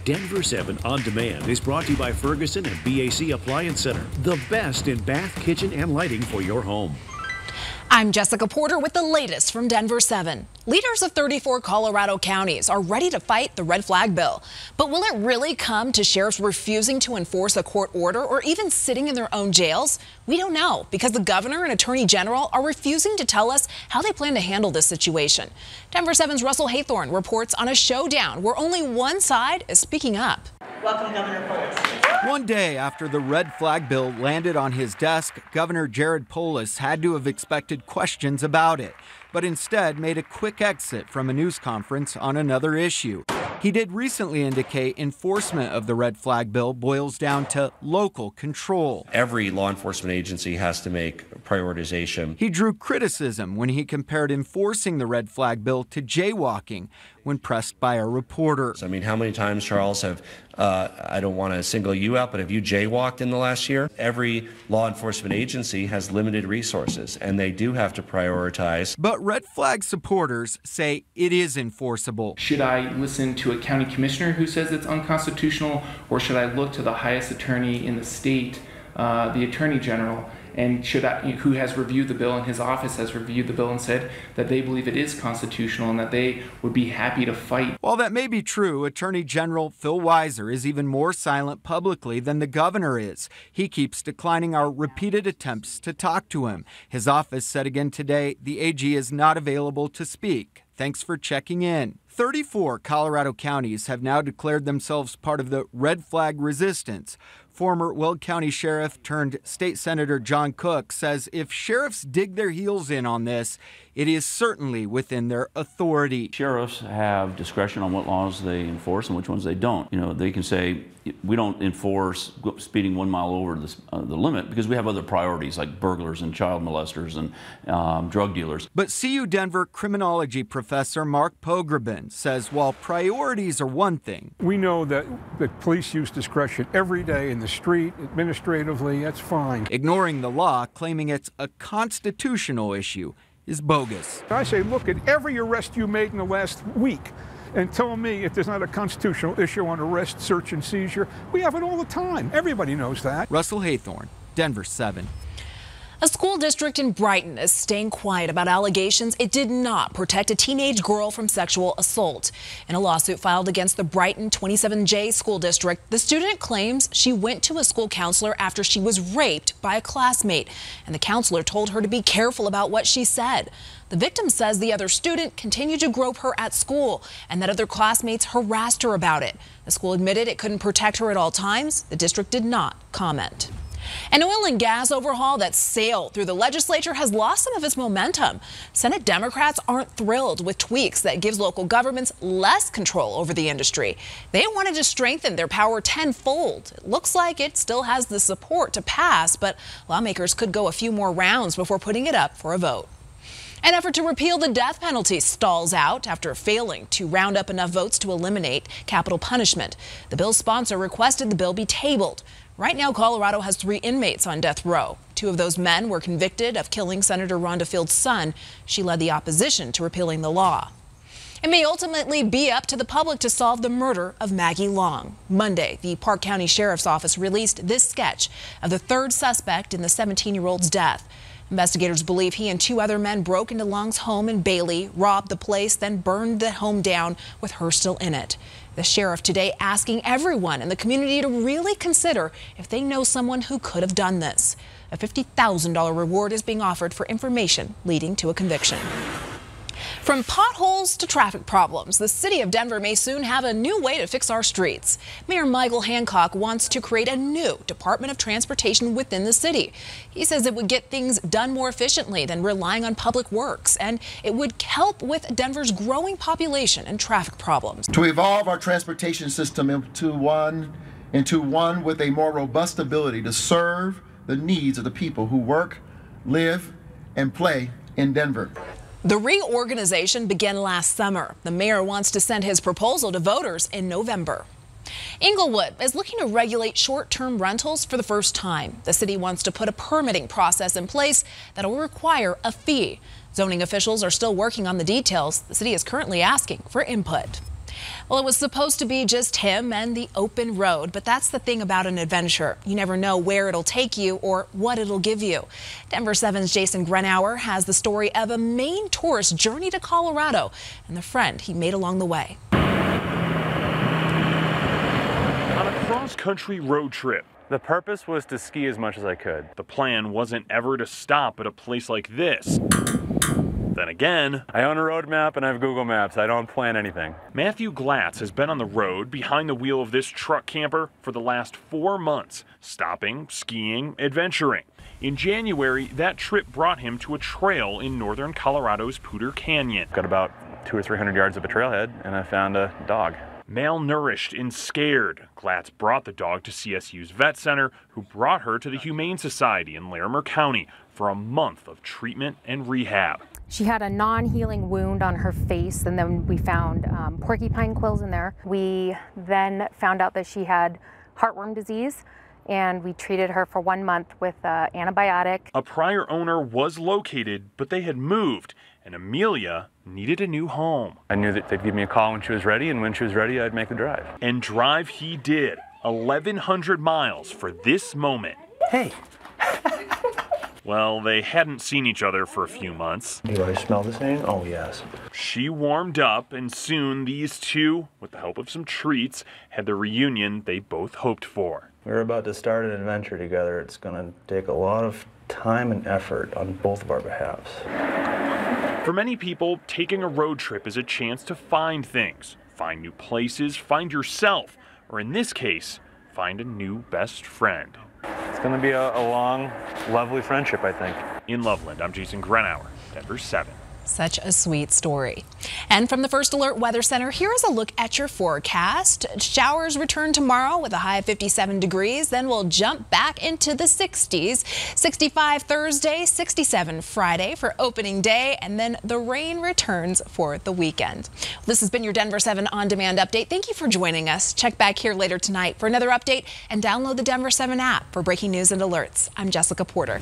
Denver 7 On Demand is brought to you by Ferguson and BAC Appliance Center, the best in bath, kitchen, and lighting for your home. I'm Jessica Porter with the latest from Denver 7. Leaders of 34 Colorado counties are ready to fight the red flag bill. But will it really come to sheriffs refusing to enforce a court order or even sitting in their own jails? We don't know because the governor and attorney general are refusing to tell us how they plan to handle this situation. Denver 7's Russell Haythorne reports on a showdown where only one side is speaking up. Welcome, Governor Polis. One day after the red flag bill landed on his desk, Governor Jared Polis had to have expected questions about it, but instead made a quick exit from a news conference on another issue. He did recently indicate enforcement of the red flag bill boils down to local control. Every law enforcement agency has to make prioritization. He drew criticism when he compared enforcing the red flag bill to jaywalking when pressed by a reporter. I mean, how many times, Charles, I don't want to single you out, but have you jaywalked in the last year? Every law enforcement agency has limited resources, and they do have to prioritize. But red flag supporters say it is enforceable. Should I listen to a county commissioner who says it's unconstitutional, or should I look to the highest attorney in the state, the attorney general, and who has reviewed the bill, and his office has reviewed the bill and said that they believe it is constitutional and that they would be happy to fight? While that may be true, Attorney General Phil Weiser is even more silent publicly than the governor is. He keeps declining our repeated attempts to talk to him. His office said again today the AG is not available to speak. Thanks for checking in. 34 Colorado counties have now declared themselves part of the red flag resistance. Former Weld County Sheriff turned State Senator John Cook says if sheriffs dig their heels in on this, it is certainly within their authority. Sheriffs have discretion on what laws they enforce and which ones they don't. You know, they can say, we don't enforce speeding 1 mile over the limit because we have other priorities like burglars and child molesters and drug dealers. But CU Denver criminology professor Mark Pogrebin says while priorities are one thing, we know that the police use discretion every day in the street, administratively, that's fine. Ignoring the law, claiming it's a constitutional issue, is bogus. I say, look at every arrest you made in the last week and tell me if there's not a constitutional issue on arrest, search, and seizure. We have it all the time. Everybody knows that. Russell Haythorne, Denver 7. A school district in Brighton is staying quiet about allegations it did not protect a teenage girl from sexual assault. In a lawsuit filed against the Brighton 27J school district, the student claims she went to a school counselor after she was raped by a classmate, and the counselor told her to be careful about what she said. The victim says the other student continued to grope her at school and that other classmates harassed her about it. The school admitted it couldn't protect her at all times. The district did not comment. An oil and gas overhaul that sailed through the legislature has lost some of its momentum. Senate Democrats aren't thrilled with tweaks that gives local governments less control over the industry. They wanted to strengthen their power tenfold. It looks like it still has the support to pass, but lawmakers could go a few more rounds before putting it up for a vote. An effort to repeal the death penalty stalls out after failing to round up enough votes to eliminate capital punishment. The bill's sponsor requested the bill be tabled. Right now, Colorado has 3 inmates on death row. 2 of those men were convicted of killing Senator Rhonda Field's son. She led the opposition to repealing the law. It may ultimately be up to the public to solve the murder of Maggie Long. Monday, the Park County Sheriff's Office released this sketch of the 3rd suspect in the 17-year-old's death. Investigators believe he and 2 other men broke into Long's home in Bailey, robbed the place, then burned the home down with her still in it. The sheriff today asking everyone in the community to really consider if they know someone who could have done this. A $50,000 reward is being offered for information leading to a conviction. From potholes to traffic problems, the city of Denver may soon have a new way to fix our streets. Mayor Michael Hancock wants to create a new Department of Transportation within the city. He says it would get things done more efficiently than relying on public works, and it would help with Denver's growing population and traffic problems. To evolve our transportation system into one with a more robust ability to serve the needs of the people who work, live, and play in Denver. The reorganization began last summer. The mayor wants to send his proposal to voters in November. Inglewood is looking to regulate short-term rentals for the first time. The city wants to put a permitting process in place that will require a fee. Zoning officials are still working on the details. The city is currently asking for input. Well, it was supposed to be just him and the open road, but that's the thing about an adventure. You never know where it'll take you or what it'll give you. Denver 7's Jason Grenauer has the story of a Maine tourist's journey to Colorado and the friend he made along the way. On a cross-country road trip. The purpose was to ski as much as I could. The plan wasn't ever to stop at a place like this. Then again, I own a road map and I have Google Maps. I don't plan anything. Matthew Glatz has been on the road behind the wheel of this truck camper for the last 4 months, stopping, skiing, adventuring. In January, that trip brought him to a trail in northern Colorado's Poudre Canyon. Got about 200 or 300 yards of a trailhead and I found a dog. Malnourished and scared, Glatz brought the dog to CSU's vet center, who brought her to the Humane Society in Larimer County for a month of treatment and rehab. She had a non-healing wound on her face, and then we found porcupine quills in there. We then found out that she had heartworm disease, and we treated her for 1 month with an antibiotic. A prior owner was located, but they had moved, and Amelia needed a new home. I knew that they'd give me a call when she was ready, and when she was ready, I'd make the drive. And drive he did, 1,100 miles for this moment. Hey. Well, they hadn't seen each other for a few months. Do I smell the same? Oh, yes. She warmed up, and soon these two, with the help of some treats, had the reunion they both hoped for. We're about to start an adventure together. It's going to take a lot of time and effort on both of our behalves. For many people, taking a road trip is a chance to find things, find new places, find yourself, or in this case, find a new best friend. It's going to be a long, lovely friendship, I think. In Loveland, I'm Jason Grenauer, Denver 7. Such a sweet story. And from the First Alert Weather Center, here is a look at your forecast. Showers return tomorrow with a high of 57 degrees. Then we'll jump back into the 60s. 65 Thursday, 67 Friday for opening day, and then the rain returns for the weekend. This has been your Denver 7 On Demand update. Thank you for joining us. Check back here later tonight for another update and download the Denver 7 app for breaking news and alerts. I'm Jessica Porter.